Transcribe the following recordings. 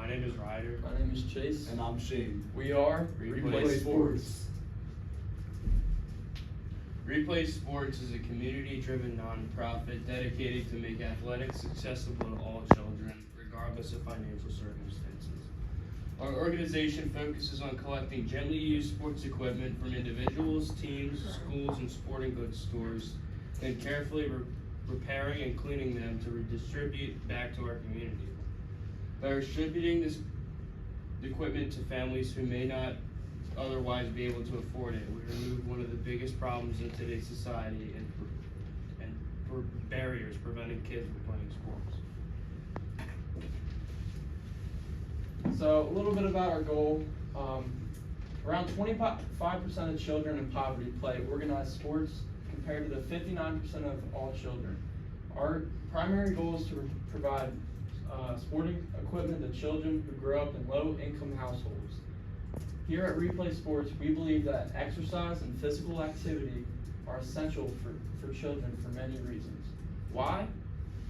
My name is Ryder. My name is Chase. And I'm Shane. We are Replay Sports. Replay Sports is a community-driven nonprofit dedicated to make athletics accessible to all children, regardless of financial circumstances. Our organization focuses on collecting gently used sports equipment from individuals, teams, schools, and sporting goods stores, and carefully repairing and cleaning them to redistribute back to our community. By distributing this equipment to families who may not otherwise be able to afford it, we remove one of the biggest problems in today's society and for barriers preventing kids from playing sports. So a little bit about our goal. Around 25% of children in poverty play organized sports compared to the 59% of all children. Our primary goal is to provide sporting equipment to children who grow up in low-income households. Here at Replay Sports, we believe that exercise and physical activity are essential for children for many reasons. Why?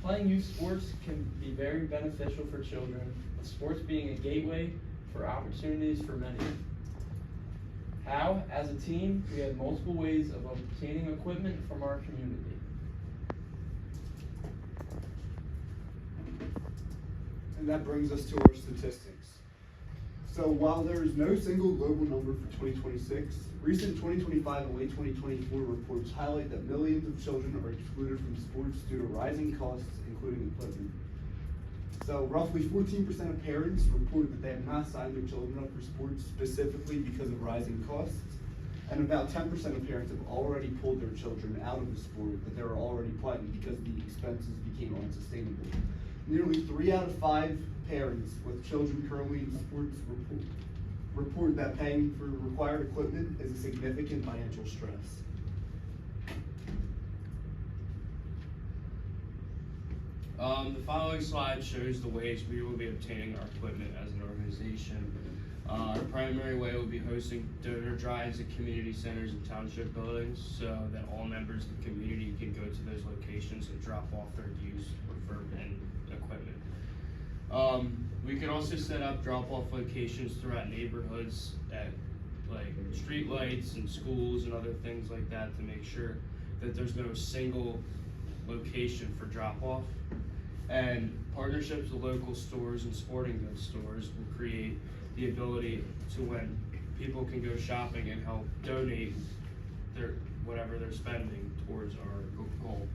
Playing youth sports can be very beneficial for children, with sports being a gateway for opportunities for many. How? As a team, we have multiple ways of obtaining equipment from our community. And that brings us to our statistics. So while there is no single global number for 2026, recent 2025 and late 2024 reports highlight that millions of children are excluded from sports due to rising costs, including equipment. So roughly 14% of parents reported that they have not signed their children up for sports specifically because of rising costs. And about 10% of parents have already pulled their children out of the sport that they were already playing because the expenses became unsustainable. Nearly 3 out of 5 parents with children currently in sports report that paying for required equipment is a significant financial stress. The following slide shows the ways we will be obtaining our equipment as an organization. Our primary way will be hosting donor drives at community centers and township buildings so that all members of the community can go to those locations and drop off their used and equipment. We could also set up drop-off locations throughout neighborhoods at like street lights and schools and other things like that to make sure that there's no single location for drop-off. And partnerships with local stores and sporting goods stores will create the ability to when people can go shopping and help donate their whatever they're spending towards our goal.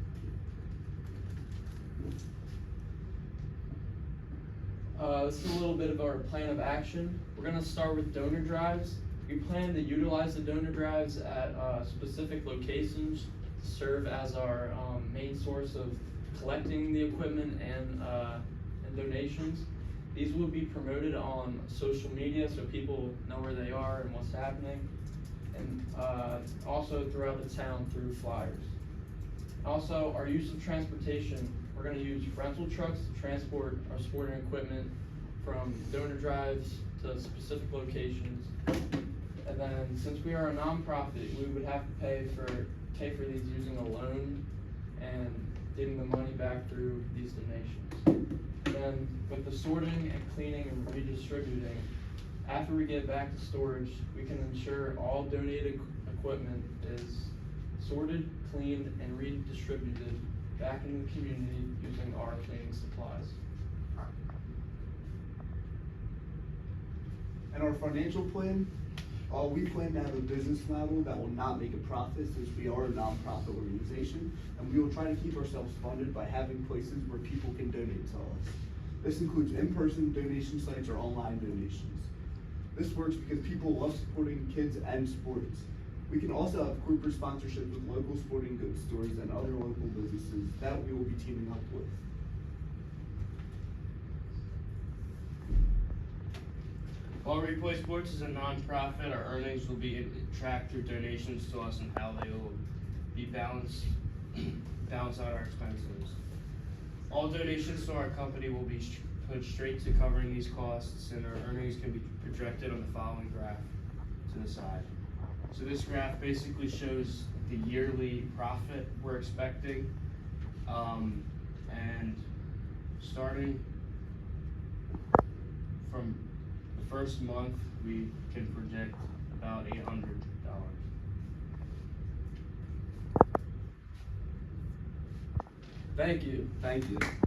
This is a little bit of our plan of action. We're going to start with donor drives. We plan to utilize the donor drives at specific locations to serve as our main source of collecting the equipment and donations. These will be promoted on social media so people know where they are and what's happening, and also throughout the town through flyers. Also, our use of transportation. We're going to use rental trucks to transport our sporting equipment from donor drives to specific locations. And then, since we are a nonprofit, we would have to pay for these using a loan and getting the money back through these donations. And then, with the sorting and cleaning and redistributing, after we get back to storage, we can ensure all donated equipment is sorted, cleaned, and redistributed back in the community using our cleaning supplies. And our financial plan, we plan to have a business model that will not make a profit since we are a nonprofit organization, and we will try to keep ourselves funded by having places where people can donate to us. This includes in-person donation sites or online donations. This works because people love supporting kids and sports. We can also have corporate sponsorships with local sporting goods stores and other local businesses that we will be teaming up with. While Replay Sports is a non-profit, our earnings will be tracked through donations to us and how they will be balance out our expenses. All donations to our company will be put straight to covering these costs, and our earnings can be projected on the following graph to the side. So this graph basically shows the yearly profit we're expecting, and starting from the first month, we can project about $800. Thank you. Thank you.